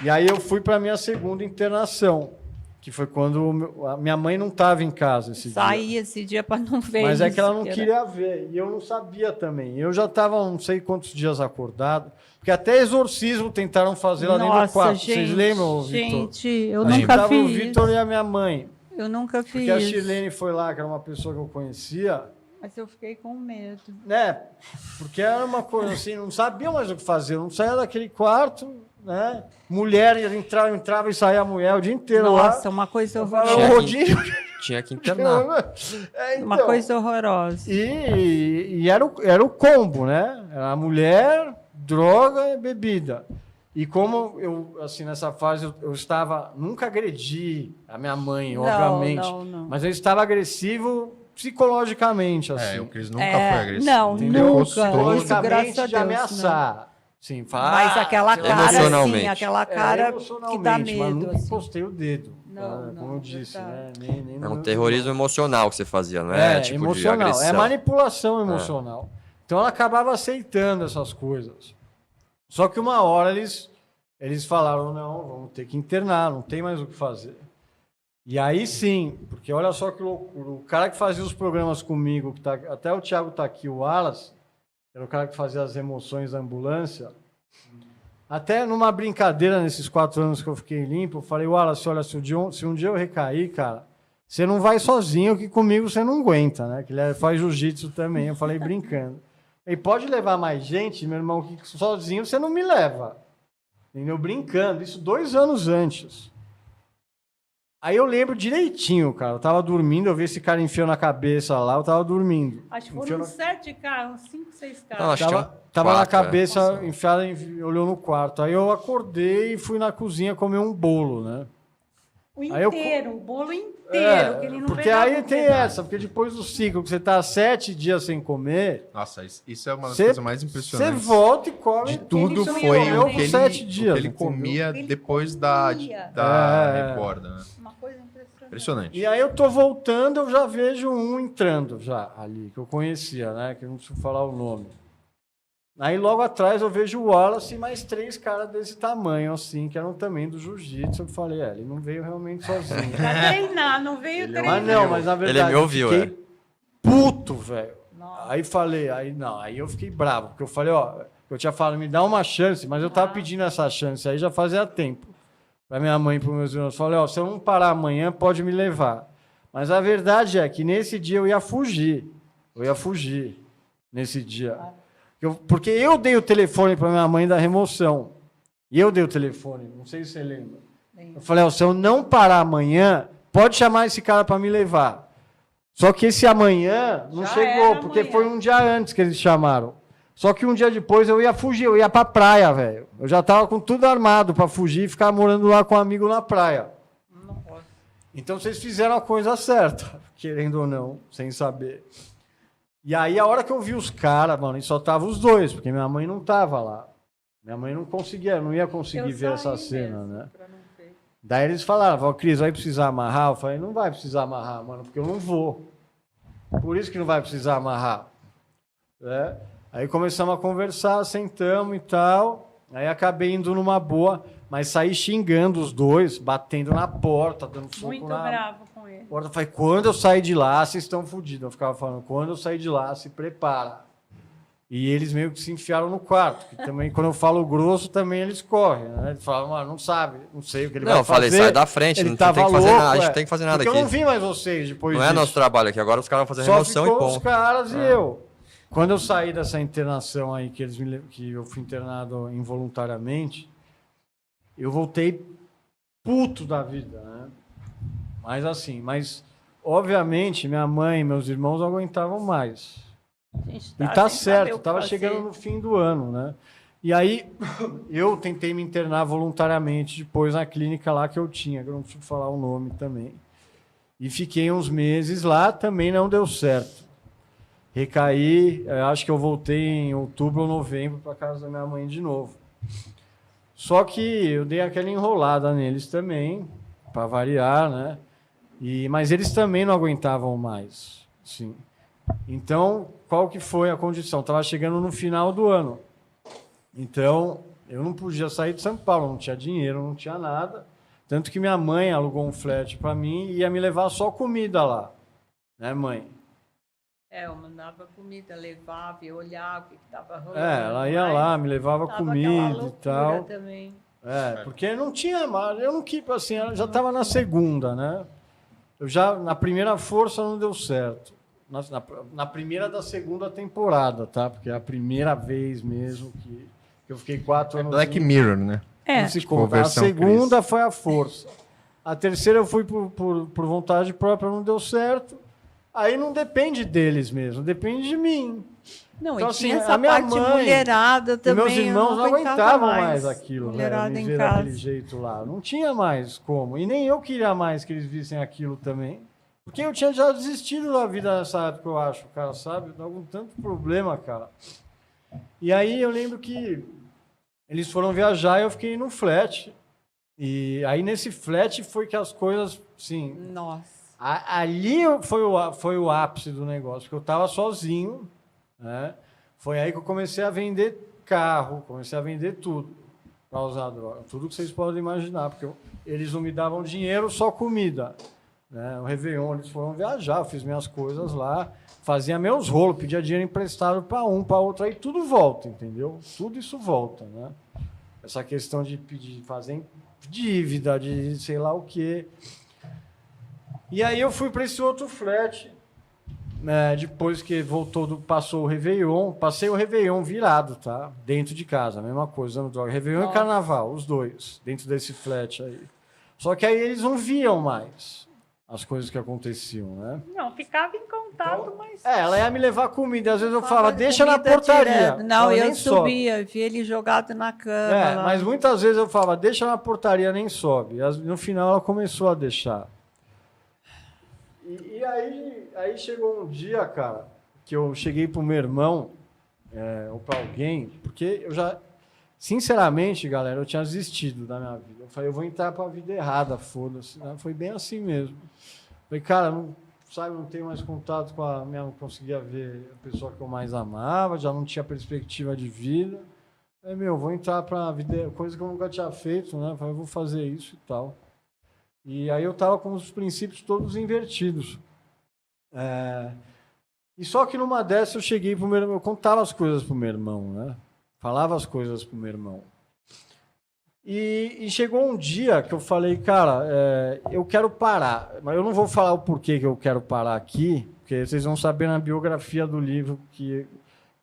E aí eu fui para a minha segunda internação, que foi quando a minha mãe não estava em casa esse dia. Saí esse dia para não ver. Mas é que ela não queria ver, e eu não sabia também. Eu já estava não sei quantos dias acordado, porque até exorcismo tentaram fazer lá dentro do quarto. Gente, vocês lembram, Vitor? Gente, eu a gente nunca tava fiz. o Vitor e a minha mãe. Eu nunca fiz. Porque a Shirlene foi lá, que era uma pessoa que eu conhecia. Mas eu fiquei com medo. Né? Porque era uma coisa assim, não sabia mais o que fazer. Eu não saía daquele quarto, né? Mulher entrava e saía a mulher o dia inteiro lá. Nossa, uma coisa horrorosa. Tinha que internar. Então, uma coisa horrorosa. E era o combo, né? Era a mulher, droga e bebida. E como eu, assim, nessa fase, eu estava... Nunca agredi a minha mãe, obviamente. Não. Mas eu estava agressivo psicologicamente, assim. O Cris nunca foi agressivo. Não, entendeu? nunca. Psicologicamente de ameaçar. Sim, mas aquela cara, emocionalmente. assim, aquela cara que dá medo. Mas nunca assim. encostei o dedo. Não, como eu disse, né? Nem É um terrorismo emocional que você fazia, não é? Tipo emocional. de agressão. É manipulação emocional. Então ela acabava aceitando essas coisas. Só que uma hora eles falaram, não, vamos ter que internar, não tem mais o que fazer. E aí sim, porque olha só que loucura. O cara que fazia os programas comigo, que até o Thiago tá aqui, o Wallace, era o cara que fazia as emoções da ambulância. Até numa brincadeira, nesses 4 anos que eu fiquei limpo, eu falei, Wallace, olha, se um dia eu recair, cara, você não vai sozinho, que comigo você não aguenta, né? Que ele faz jiu-jitsu também, eu falei brincando. E pode levar mais gente, meu irmão, que sozinho você não me leva. Entendeu? Brincando, isso 2 anos antes. Aí eu lembro direitinho, cara. Eu tava dormindo, eu vi esse cara enfiando a cabeça lá, eu tava dormindo. Acho que foram 7 carros, 5, 6 carros. Não, acho que tava na 4, cabeça, enfiada, olhou no quarto. Aí eu acordei e fui na cozinha comer um bolo, né? O bolo inteiro, que ele não porque aí tem essa, porque depois do ciclo, que você tá 7 dias sem comer... Nossa, isso é uma das coisas mais impressionantes. Você volta e come... De tudo foi o que ele entendeu? comia depois da reborda, né? Uma coisa impressionante. Impressionante. E aí eu tô voltando, eu já vejo um entrando já ali, que eu conhecia, né? Que eu não preciso falar o nome. Aí logo atrás eu vejo o Wallace e mais 3 caras desse tamanho, assim, que eram também do jiu-jitsu. Eu falei, ele não veio realmente sozinho. Pra treinar, não veio treinar. Mas não, mas na verdade ele me ouviu, eu fiquei puto, velho. Aí falei, aí eu fiquei bravo, porque eu falei, eu tinha falado, me dá uma chance, mas eu tava pedindo essa chance aí já fazia tempo. Pra minha mãe e pros meus irmãos. Falei, se eu não parar amanhã, pode me levar. Mas a verdade é que nesse dia eu ia fugir. Nesse dia. Porque eu dei o telefone para minha mãe da remoção. E eu dei o telefone, não sei se você lembra. Eu falei, se eu não parar amanhã, pode chamar esse cara para me levar. Só que esse amanhã não chegou, porque foi um dia antes que eles chamaram. Só que um dia depois eu ia fugir, eu ia pra praia, velho. Eu já tava com tudo armado para fugir e ficar morando lá com um amigo na praia. Então vocês fizeram a coisa certa, querendo ou não, sem saber. E aí, a hora que eu vi os caras, mano, e só tava os 2, porque minha mãe não tava lá. Minha mãe não ia conseguir ver essa cena, né? Daí eles falaram, Cris, vai precisar amarrar? Eu falei, não vai precisar amarrar, mano, porque eu não vou. Por isso que não vai precisar amarrar. Aí começamos a conversar, sentamos e tal. Aí acabei indo numa boa, mas saí xingando os 2, batendo na porta, dando soco Muito na... bravo com ele. Eu falei, quando eu sair de lá, vocês estão fodidos. Eu ficava falando, quando eu sair de lá, se prepara. E eles meio que se enfiaram no quarto. Que também, quando eu falo grosso, também eles correm. Né? Eles falam, mano, não sabe, não sei o que ele vai fazer. Não, eu falei, sai da frente, ele não tem que fazer nada, a gente tem que fazer nada porque aqui. Eu não vi mais vocês depois não disso. É nosso trabalho aqui, agora os caras vão fazer Só remoção e ficou ponto. os caras e eu. Quando eu saí dessa internação aí, que eu fui internado involuntariamente, eu voltei puto da vida, né? Mas obviamente minha mãe e meus irmãos não aguentavam mais. E tá certo, tava chegando no fim do ano, né? E aí eu tentei me internar voluntariamente depois na clínica lá que eu tinha, que eu não preciso falar o nome também. E fiquei uns meses lá, também não deu certo. Recaí, acho que eu voltei em outubro ou novembro para casa da minha mãe de novo. Só que eu dei aquela enrolada neles também, para variar, né? Mas eles também não aguentavam mais. Sim. Então, qual que foi a condição? Estava chegando no final do ano. Então, eu não podia sair de São Paulo, não tinha dinheiro, não tinha nada. Tanto que minha mãe alugou um flat para mim e ia me levar só comida lá. Né, mãe? Eu mandava comida, levava e olhava o que estava rolando. Ela ia lá, me levava comida e tal. Também. Porque não tinha mais, eu não quis, assim, ela já estava na segunda, né? Eu já, na primeira força não deu certo. Na primeira da segunda temporada, tá? Porque é a primeira vez mesmo que eu fiquei 4 anos... Black Mirror, né? A segunda foi a força. A terceira eu fui por vontade própria, não deu certo. Aí não depende deles mesmo, depende de mim. Não, então, e assim, tinha essa a minha parte mãe, mulherada também. Meus irmãos não aguentavam mais aquilo, mulherada me em ver casa. daquele jeito lá. Não tinha mais como. E nem eu queria mais que eles vissem aquilo também. Porque eu tinha já desistido da vida nessa época, eu acho, cara, sabe? Eu tava com tanto problema, cara. E aí eu lembro que eles foram viajar e eu fiquei no flat. E aí nesse flat foi que as coisas, assim... Nossa. Ali foi o ápice do negócio, porque eu estava sozinho, né? Foi aí que eu comecei a vender carro, comecei a vender tudo para usar droga. Tudo que vocês podem imaginar, porque eles não me davam dinheiro, só comida. Né? O Réveillon, eles foram viajar, eu fiz minhas coisas lá, fazia meus rolos, pedia dinheiro emprestado para um, para outro, aí tudo volta, entendeu? Tudo isso volta, né? Essa questão de pedir, fazer dívida, de sei lá o quê. E aí eu fui para esse outro flat, depois que passou o Réveillon, passei o Réveillon virado, tá? Dentro de casa, a mesma coisa, usando droga. Réveillon e Carnaval, os dois, dentro desse flat aí. Só que aí eles não viam mais as coisas que aconteciam, né? Não, ficava em contato, então, mas... ela ia me levar comida, às vezes eu falava, deixa na portaria. Direto. Não, eu subia, via ele jogado na cama. Mas muitas vezes eu falava, deixa na portaria, nem sobe. E no final ela começou a deixar. E aí chegou um dia, cara, que eu cheguei pro meu irmão, ou para alguém, porque eu já, sinceramente, galera, eu tinha desistido da minha vida. Eu falei, eu vou entrar para a vida errada, foda-se. Foi bem assim mesmo. Falei, cara, não tenho mais contato com não conseguia ver a pessoa que eu mais amava, já não tinha perspectiva de vida. Falei, vou entrar para a vida, coisa que eu nunca tinha feito, né? Falei, eu vou fazer isso e tal. E aí eu estava com os princípios todos invertidos. E só que numa dessas eu cheguei para o meu irmão, eu contava as coisas para o meu irmão, né? Falava as coisas para o meu irmão. E chegou um dia que eu falei, cara, eu quero parar. Mas eu não vou falar o porquê que eu quero parar aqui, porque vocês vão saber na biografia do livro que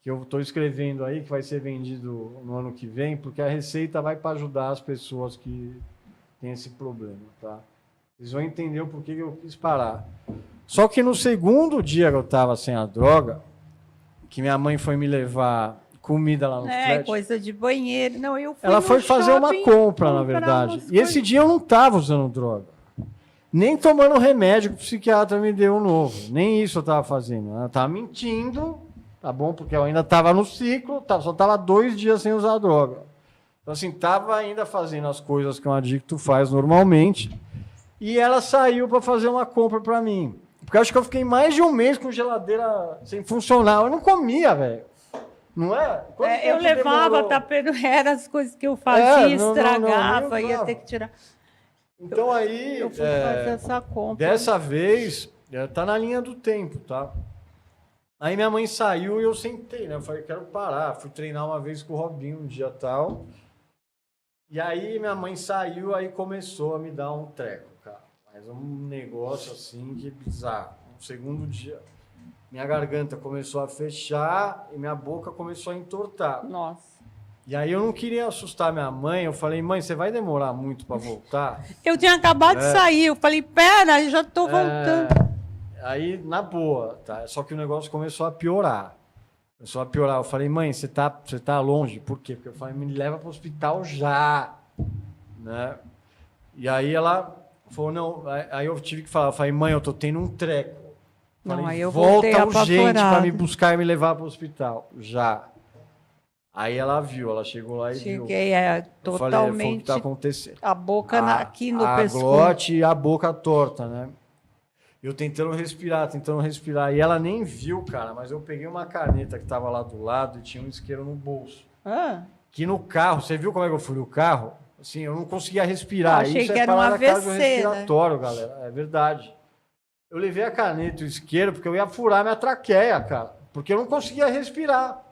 eu estou escrevendo aí, que vai ser vendido no ano que vem, porque a receita vai para ajudar as pessoas que têm esse problema, tá? Vocês vão entender o porquê que eu quis parar. Só que no segundo dia que eu estava sem a droga, que minha mãe foi me levar comida lá no flat... coisa de banheiro. Não, eu fui ela foi fazer uma compra, na verdade. E esse dia eu não estava usando droga. Nem tomando remédio que o psiquiatra me deu novo. Nem isso eu estava fazendo. Ela estava mentindo, tá bom? Porque eu ainda estava no ciclo, só estava 2 dias sem usar droga. Então, assim, estava ainda fazendo as coisas que um adicto faz normalmente. E ela saiu para fazer uma compra para mim. Porque eu acho que eu fiquei mais de um mês com geladeira sem funcionar. Eu não comia, velho. Não é? Eu levava taperoeira, as coisas que eu fazia, estragava, ia ter que tirar. Então aí, eu fui fazer essa compra. Dessa vez, tá na linha do tempo, tá? Aí minha mãe saiu e eu sentei, né? Eu falei, quero parar. Fui treinar uma vez com o Robinho um dia tal. E aí minha mãe saiu, aí começou a me dar um treco, cara. Mas um negócio assim que bizarro. No segundo dia, minha garganta começou a fechar e minha boca começou a entortar. Nossa. E aí eu não queria assustar minha mãe. Eu falei, mãe, você vai demorar muito para voltar? Eu tinha acabado de sair. Eu falei, pera, eu já tô voltando. Aí, na boa, tá? Só que o negócio começou a piorar. Eu falei, mãe, você tá longe? Por quê? Porque eu falei, me leva para o hospital já. Né? E aí ela falou, não. Aí eu tive que falar. Eu falei, mãe, eu tô tendo um treco. Não, falei, aí eu volta urgente para me buscar e me levar para o hospital. Já. Aí ela viu, ela chegou lá e viu. Totalmente. Falei, foi o que tá acontecendo. A boca aqui no pescoço. A glote e a boca torta, né? Eu tentando respirar. E ela nem viu, cara, mas eu peguei uma caneta que tava lá do lado e tinha um isqueiro no bolso. que no carro, você viu como é que eu fui no carro? Assim, eu não conseguia respirar. Eu achei Isso que é era um parada AVC, cardiorrespiratório, galera. É verdade. Eu levei a caneta esquerda porque eu ia furar minha traqueia, cara. Porque eu não conseguia respirar.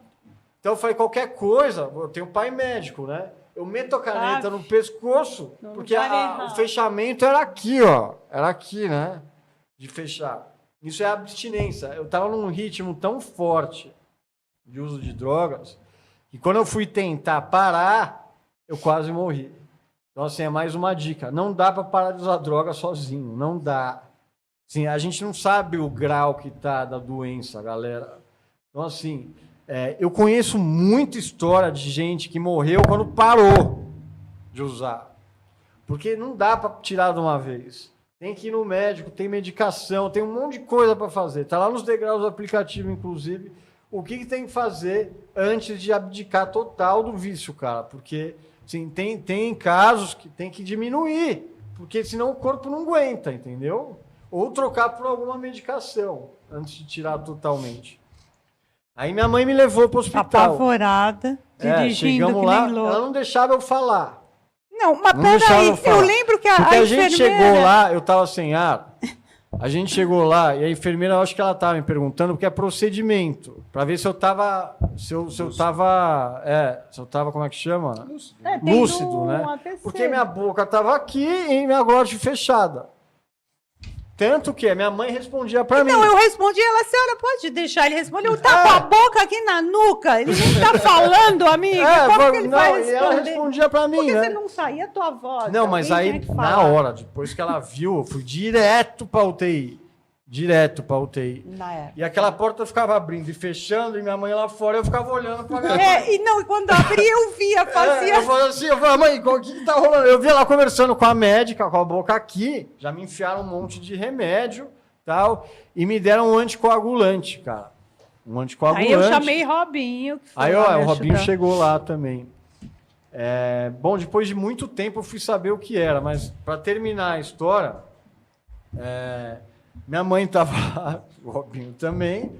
Então eu falei, qualquer coisa, eu tenho pai médico, né? Eu meto a caneta no pescoço, porque o fechamento era aqui, ó. Era aqui, né? De fechar. Isso é abstinência. Eu tava num ritmo tão forte de uso de drogas, que quando eu fui tentar parar, eu quase morri. Então, assim, é mais uma dica. Não dá para parar de usar droga sozinho. Não dá. Assim, a gente não sabe o grau que tá da doença, galera. Então, assim, eu conheço muita história de gente que morreu quando parou de usar. Porque não dá para tirar de uma vez. Tem que ir no médico, tem medicação, tem um monte de coisa para fazer. Tá lá nos degraus do aplicativo, inclusive, o que tem que fazer antes de abdicar total do vício, cara. Porque assim, tem casos que tem que diminuir, porque senão o corpo não aguenta, entendeu? Ou trocar por alguma medicação antes de tirar totalmente. Aí minha mãe me levou para o hospital. Apavorada, dirigindo chegamos que lá, nem louco. ela não deixava eu falar. Não, mas peraí, eu lembro que porque a enfermeira... gente chegou lá, eu estava sem ar. A gente chegou lá e a enfermeira, eu acho que ela estava me perguntando porque é procedimento, para ver se eu estava, se eu estava, como é que chama? Lúcido, né? Porque minha boca estava aqui e minha glote fechada. Tanto que a minha mãe respondia para mim. Não, eu respondi, a senhora pode deixar ele responder? Eu tava com a boca aqui na nuca, ele não tá falando, amiga. Como que ele vai responder? E ela respondia para mim, porque né? você não saía a tua voz. Não, mas aí, na hora, depois que ela viu, eu fui direto para UTI. Direto para UTI. E aquela porta ficava abrindo e fechando, e minha mãe lá fora, eu ficava olhando para minha mãe. E quando abria, eu via, fazia... eu falei assim, mãe, o que tá rolando? Eu vi ela conversando com a médica, com a boca aqui, já me enfiaram um monte de remédio, tal, e me deram um anticoagulante, cara. Um anticoagulante. Aí eu chamei Robinho. Aí, o Robinho chegou lá também. Bom, depois de muito tempo eu fui saber o que era, mas para terminar a história... Minha mãe estava lá, o Robinho também,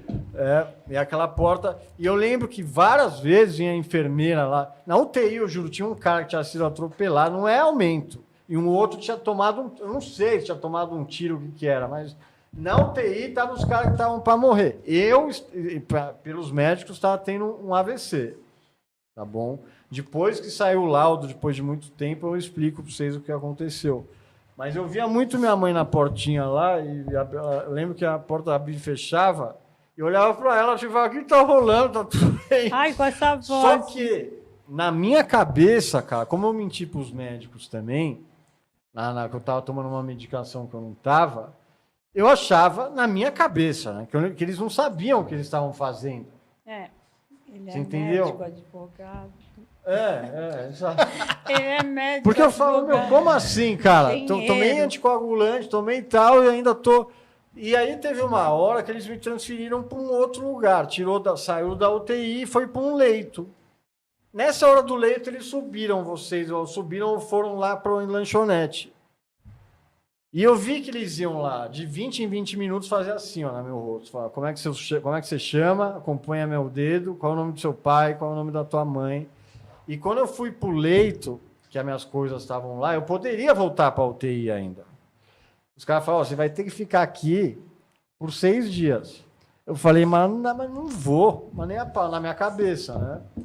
e aquela porta... E eu lembro que várias vezes vinha a enfermeira lá... Na UTI, eu juro, tinha um cara que tinha sido atropelado, não é aumento. E um outro tinha tomado, eu não sei se tinha tomado um tiro, o que era, mas na UTI estavam os caras que estavam para morrer. Eu, pelos médicos, estava tendo um AVC, tá bom? Depois que saiu o laudo, depois de muito tempo, eu explico para vocês o que aconteceu. Mas eu via muito minha mãe na portinha lá, e eu lembro que a porta abria e fechava, e eu olhava para ela e falava, o que está rolando? Tá tudo bem. Ai, com essa voz. Só que, na minha cabeça, cara, como eu menti para os médicos também, que eu estava tomando uma medicação que eu não estava, eu achava, na minha cabeça, né, que eles não sabiam o que eles estavam fazendo. Ele você entendeu? Médico, advogado. Exato. Ele é médico. Porque eu falo, como assim, cara? Tomei anticoagulante, tomei tal, e ainda tô... E aí teve uma hora que eles me transferiram para um outro lugar. Saiu da UTI e foi para um leito. Nessa hora do leito, eles subiram ou foram lá para o lanchonete. E eu vi que eles iam lá, de 20 em 20 minutos, fazer assim, ó, no meu rosto. Falar, como é que você chama? Acompanha meu dedo. Qual é o nome do seu pai? Qual é o nome da tua mãe? E quando eu fui para o leito, que as minhas coisas estavam lá, eu poderia voltar para a UTI ainda. Os caras falaram, você vai ter que ficar aqui por 6 dias. Eu falei, mas não vou, mas nem a pau, na minha cabeça, né?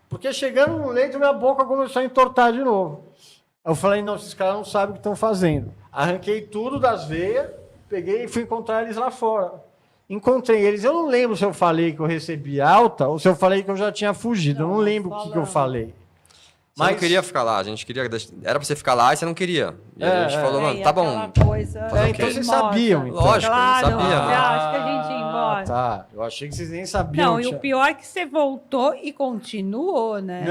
Porque chegando no leito, minha boca começou a entortar de novo. Eu falei, não, esses caras não sabem o que estão fazendo. Arranquei tudo das veias, peguei e fui encontrar eles lá fora. Encontrei eles, eu não lembro se eu falei que eu recebi alta ou se eu falei que eu já tinha fugido. Eu não lembro o que eu falei. Você não queria ficar lá, a gente queria... Era pra você ficar lá e você não queria. E a gente falou, mano, tá bom. Então vocês sabiam, então. Lógico, claro, sabia. Acho que a gente ia embora. Tá, eu achei que vocês nem sabiam. Não, e o pior é que você voltou e continuou, né?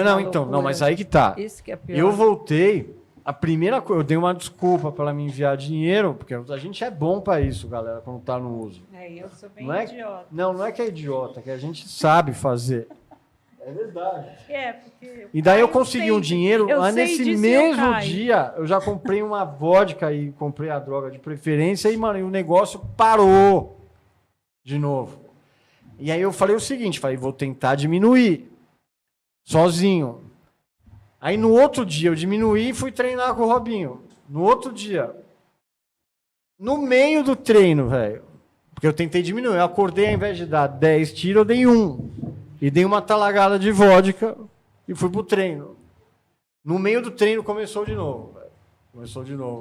Não, mas aí que tá. Isso que é pior. Eu voltei, a primeira coisa, eu dei uma desculpa para ela me enviar dinheiro, porque a gente é bom para isso, galera, quando tá no uso. Eu sou bem idiota. Não é que é idiota, é que a gente sabe fazer. É verdade. Porque e daí eu consegui um dinheiro, mas nesse mesmo dia eu já comprei uma vodka e comprei a droga de preferência e, mano, e o negócio parou de novo. E aí eu falei o seguinte, vou tentar diminuir. sozinho. Aí no outro dia eu diminuí e fui treinar com o Robinho. No outro dia, no meio do treino, velho, porque eu tentei diminuir, eu acordei, ao invés de dar 10 tiros, eu dei 1. E dei uma talagada de vodka e fui pro treino. No meio do treino começou de novo, velho.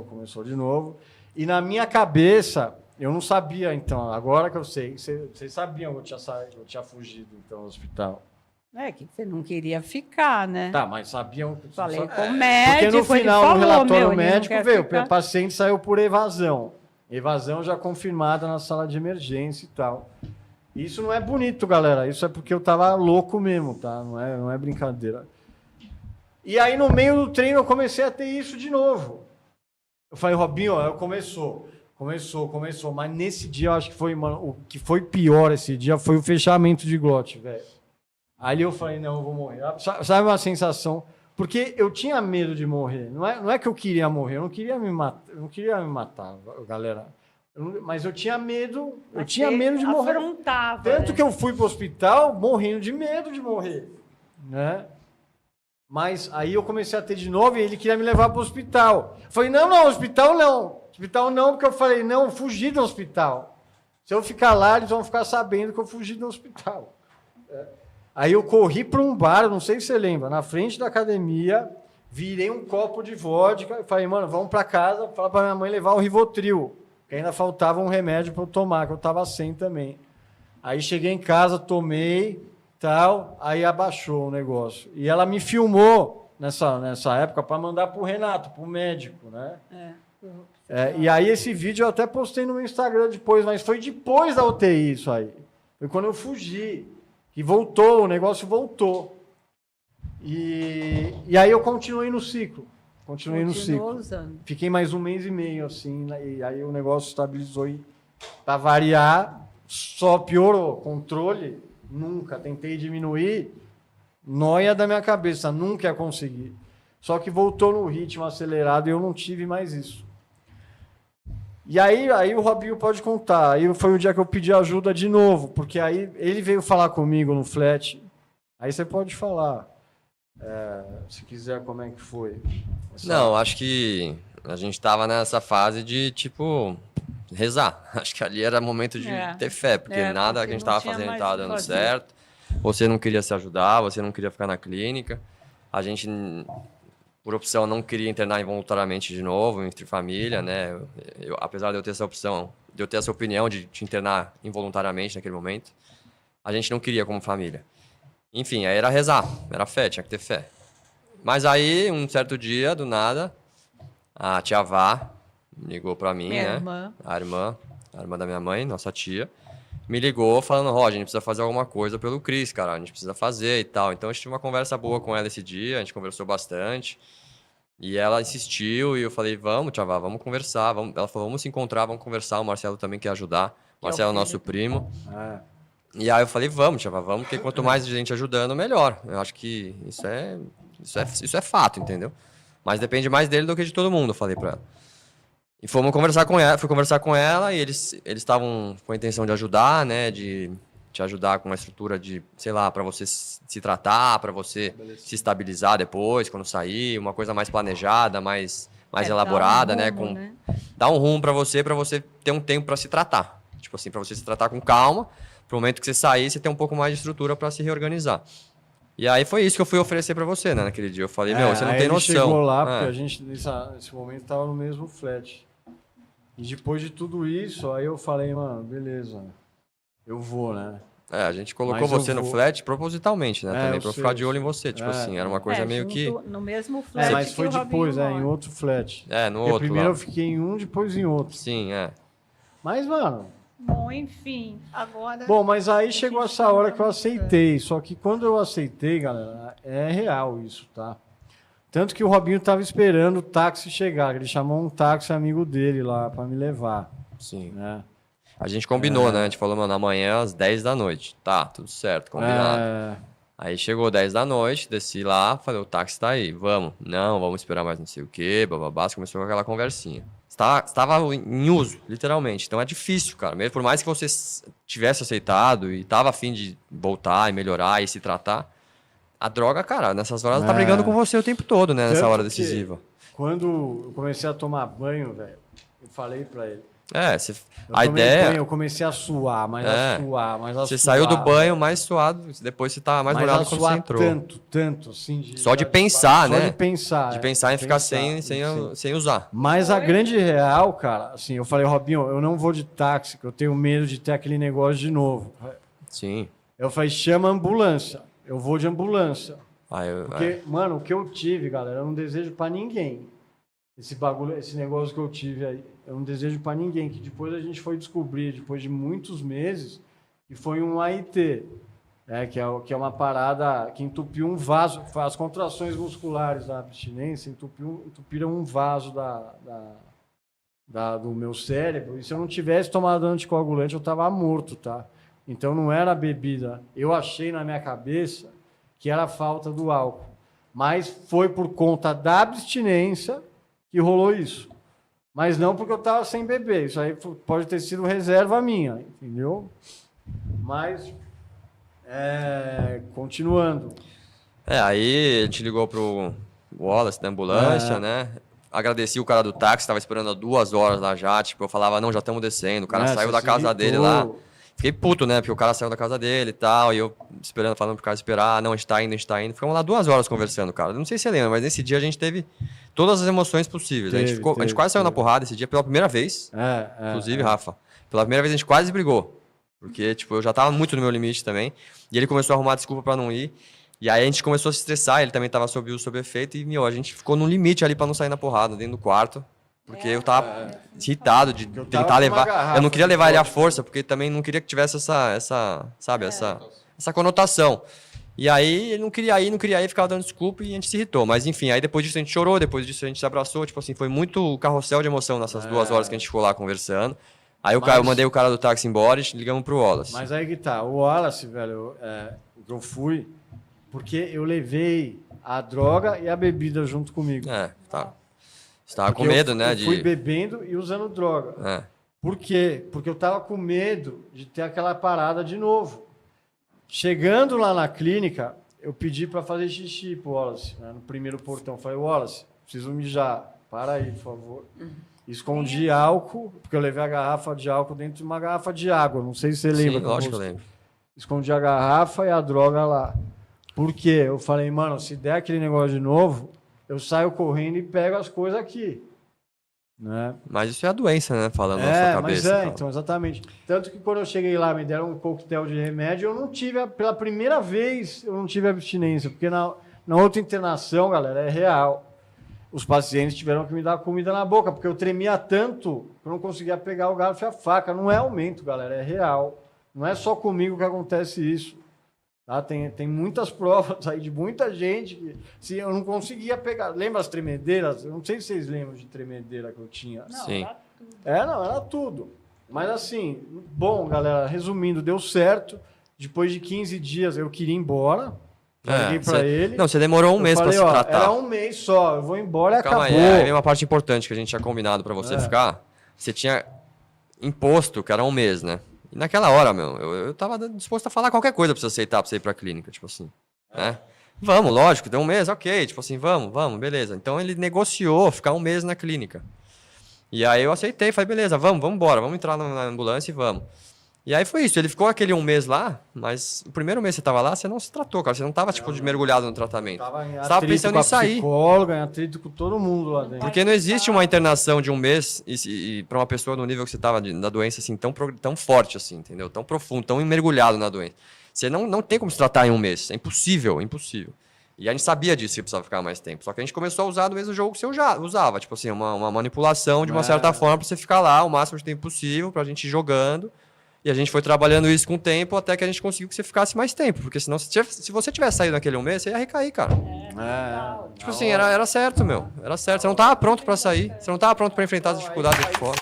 Começou de novo. E na minha cabeça, eu não sabia, então, agora que eu sei, vocês sabiam que eu tinha saído, eu tinha fugido, então, do hospital. É que você não queria ficar, né? Tá, mas sabiam... Falei com o médico, porque no final, falou, no relatório ele não médico, quer veio, ficar. o paciente saiu por evasão. Evasão já confirmada na sala de emergência e tal. Isso não é bonito, galera. Isso é porque eu tava louco mesmo, tá? Não é brincadeira. E aí, no meio do treino, eu comecei a ter isso de novo. Eu falei, Robinho, ó, começou. Mas nesse dia, eu acho que foi, mano, o que foi pior esse dia foi o fechamento de glote, velho. Ali eu falei, não, eu vou morrer. Sabe uma sensação? Porque eu tinha medo de morrer. Não é que eu queria morrer, eu não queria me matar, galera. Mas eu tinha medo, de morrer. Tanto que eu fui pro hospital morrendo de medo de morrer, né? Mas aí eu comecei a ter de novo e ele queria me levar pro hospital. Eu falei, não, hospital não. Hospital não, porque eu falei, não, eu fugi do hospital. Se eu ficar lá, eles vão ficar sabendo que eu fugi do hospital. Aí eu corri para um bar, não sei se você lembra, na frente da academia, virei um copo de vodka e falei, mano, vamos para casa, fala para minha mãe levar o Rivotril, que ainda faltava um remédio para eu tomar, que eu estava sem também. Aí cheguei em casa, tomei, tal, aí abaixou o negócio. E ela me filmou nessa época para mandar para o Renato, para o médico, né? E aí esse vídeo eu até postei no meu Instagram depois, mas foi depois da UTI isso aí. Foi quando eu fugi. Que voltou, o negócio voltou. E aí eu continuei no ciclo. Usando. Fiquei mais 1 mês e meio, assim, e aí o negócio estabilizou e, para variar, só piorou. Controle, nunca. Tentei diminuir, nóia da minha cabeça, nunca ia conseguir. Só que voltou no ritmo acelerado e eu não tive mais isso. E aí o Robinho pode contar. Aí foi o dia que eu pedi ajuda de novo, porque aí ele veio falar comigo no flat. Aí você pode falar, se quiser, como é que foi. Não, acho que a gente estava nessa fase de, tipo, rezar. Acho que ali era momento de ter fé, porque nada que a gente estava fazendo estava dando certo. Você não queria se ajudar, você não queria ficar na clínica. A gente, por opção, não queria internar involuntariamente de novo, entre família, né? Apesar de eu ter essa opção, de eu ter essa opinião de te internar involuntariamente naquele momento, a gente não queria como família. Enfim, aí era rezar, era fé, tinha que ter fé. Mas aí, um certo dia, do nada, a tia Vá ligou pra mim, minha né? Irmã. A irmã da minha mãe, nossa tia, me ligou falando, a gente precisa fazer alguma coisa pelo Cris, cara, a gente precisa fazer e tal. Então, a gente tive uma conversa boa com ela esse dia, a gente conversou bastante. E ela insistiu e eu falei, vamos, tia Vá, vamos conversar. Ela falou, vamos se encontrar, vamos conversar. O Marcelo também quer ajudar. O Marcelo é o nosso primo. E aí eu falei, vamos, tia Vá, vamos, porque quanto mais gente ajudando, melhor. Eu acho que isso é fato, entendeu? Mas depende mais dele do que de todo mundo, eu falei pra ela. E fui conversar com ela e eles estavam com a intenção de ajudar, né, de te ajudar com uma estrutura de, sei lá, para você se tratar, para você se estabilizar depois, quando sair, uma coisa mais planejada, mais elaborada, né, dar um rumo para você ter um tempo para se tratar. Tipo assim, para você se tratar com calma, pro momento que você sair, você ter um pouco mais de estrutura para se reorganizar. E aí foi isso que eu fui oferecer para você, né, naquele dia. Eu falei, você não tem noção. Chegou lá, porque a gente, nesse momento, tava no mesmo flat. E depois de tudo isso, aí eu falei, mano, beleza, eu vou, né? A gente colocou você no flat propositalmente, né? Também pra eu ficar de olho em você. Tipo assim, era uma coisa meio que... No mesmo flat. Mas foi depois, em outro flat. No outro. Primeiro lá. eu fiquei em um, depois em outro. Sim, Mas, mano... Bom, enfim, agora... Bom, mas aí chegou essa hora que eu aceitei. Só que quando eu aceitei, galera, é real isso, tá? Tanto que o Robinho tava esperando o táxi chegar. Ele chamou um táxi amigo dele lá pra me levar. Sim. Né? A gente combinou, né? A gente falou, mano, amanhã às 10 da noite. Tá, tudo certo, combinado. Aí chegou 10 da noite, desci lá, falei, o táxi tá aí, vamos. Não, vamos esperar mais não sei o quê, bababá. Começou com aquela conversinha. Estava em uso, literalmente. Então é difícil, cara. Mesmo por mais que você tivesse aceitado e tava a fim de voltar e melhorar e se tratar, A droga, cara, nessas horas ela tá brigando com você o tempo todo, né? Nessa Tanto hora que decisiva. Quando eu comecei a tomar banho, velho, eu falei pra ele. A ideia... Banho, eu comecei a suar, mas a suar, mas a Você suar, saiu do banho velho. mais suado, depois você tá mais Mas molhado a quando suar você entrou. tanto, assim. Só de pensar, né? Só de pensar. De pensar em ficar sem usar. Mas a grande real, cara, assim, eu falei, Robinho, eu não vou de táxi, que eu tenho medo de ter aquele negócio de novo. Sim. Eu falei, chama a ambulância. Eu vou de ambulância. Porque, mano, o que eu tive, galera, eu não desejo pra ninguém. Esse bagulho, esse negócio que eu tive aí, eu não desejo pra ninguém. Que depois a gente foi descobrir, depois de muitos meses, que foi um AIT. Que é uma parada que entupiu um vaso, as contrações musculares da abstinência entupiram um vaso do meu cérebro. E se eu não tivesse tomado anticoagulante, eu tava morto, tá? Então não era a bebida. Eu achei na minha cabeça que era a falta do álcool. Mas foi por conta da abstinência que rolou isso. Mas não porque eu estava sem beber. Isso aí pode ter sido reserva minha, entendeu? Mas, continuando. Aí a gente ligou pro Wallace da ambulância, né? Agradeci o cara do táxi, estava esperando há 2 horas lá já. Tipo, eu falava, não, já estamos descendo. O cara saiu da casa dele lá. Fiquei puto, né? Porque o cara saiu da casa dele e tal, e eu falando pro cara esperar, não, a gente tá indo. Ficamos lá 2 horas conversando, cara. Não sei se você lembra, mas nesse dia a gente teve todas as emoções possíveis. A gente quase saiu na porrada esse dia pela primeira vez. Inclusive, Rafa, pela primeira vez a gente quase brigou. Porque, tipo, eu já tava muito no meu limite também. E ele começou a arrumar desculpa pra não ir. E aí a gente começou a se estressar, ele também tava sob efeito, e, a gente ficou no limite ali pra não sair na porrada, dentro do quarto. Porque eu tava irritado de tentar levar. Eu não queria levar ele à força, porque também não queria que tivesse essa conotação. E aí ele não queria ir, ficava dando desculpa e a gente se irritou. Mas enfim, aí depois disso a gente chorou, depois disso a gente se abraçou. Tipo assim, foi muito carrossel de emoção nessas 2 horas que a gente ficou lá conversando. Aí eu mandei o cara do táxi embora e ligamos pro Wallace. Mas aí que tá, o Wallace, velho, eu fui porque eu levei a droga e a bebida junto comigo. Tá. Você tava com medo, né? Eu fui bebendo e usando droga. Por quê? Porque eu tava com medo de ter aquela parada de novo. Chegando lá na clínica, eu pedi para fazer xixi pro Wallace, né, no primeiro portão. Falei, Wallace, preciso mijar. Para aí, por favor. Escondi álcool, porque eu levei a garrafa de álcool dentro de uma garrafa de água. Não sei se você lembra. Sim, lógico que eu lembro. Escondi a garrafa e a droga lá. Por quê? Eu falei, mano, se der aquele negócio de novo, eu saio correndo e pego as coisas aqui. Né? Mas isso é a doença, né? Falando na sua cabeça. Mas então, exatamente. Tanto que quando eu cheguei lá, me deram um coquetel de remédio, eu não tive, pela primeira vez, eu não tive abstinência, porque na outra internação, galera, é real. Os pacientes tiveram que me dar comida na boca, porque eu tremia tanto que eu não conseguia pegar o garfo e a faca. Não é aumento, galera, é real. Não é só comigo que acontece isso. Tá? Tem muitas provas aí de muita gente que se eu não conseguia pegar. Lembra as tremedeiras? Eu não sei se vocês lembram de tremedeira que eu tinha. Não, sim. Era tudo. Mas assim, bom, galera, resumindo, deu certo. Depois de 15 dias eu queria ir embora. Liguei pra ele. Não, você demorou um mês para se tratar. Era um mês só, eu vou embora e Calma acabou. Aí vem uma parte importante que a gente tinha combinado para você ficar. Você tinha imposto que era um mês, né? E naquela hora, eu tava disposto a falar qualquer coisa pra você aceitar, pra você ir pra clínica, tipo assim, né? Vamos, lógico, deu um mês, ok, tipo assim, vamos, beleza. Então ele negociou ficar um mês na clínica. E aí eu aceitei, falei, beleza, vamos embora, vamos entrar na ambulância e vamos. E aí foi isso, ele ficou aquele um mês lá, mas o primeiro mês que você tava lá, você não se tratou, cara, você não tava, tipo, de mergulhado no tratamento. Você tava pensando em sair. Psicóloga, em atrito com todo mundo lá dentro. Porque não existe uma internação de um mês e para uma pessoa no nível que você tava da doença, assim, tão forte, assim, entendeu? Tão profundo, tão mergulhado na doença. Você não tem como se tratar em um mês, é impossível. E a gente sabia disso, que precisava ficar mais tempo. Só que a gente começou a usar do mesmo jogo que você já usava, tipo assim, uma manipulação de uma certa forma para você ficar lá o máximo de tempo possível, pra gente ir jogando. E a gente foi trabalhando isso com o tempo até que a gente conseguiu que você ficasse mais tempo. Porque senão, se você tivesse saído naquele um mês, você ia recair, cara. Tipo assim, era certo, Era certo. Você não tava pronto pra sair. Você não tava pronto pra enfrentar as dificuldades aqui fora.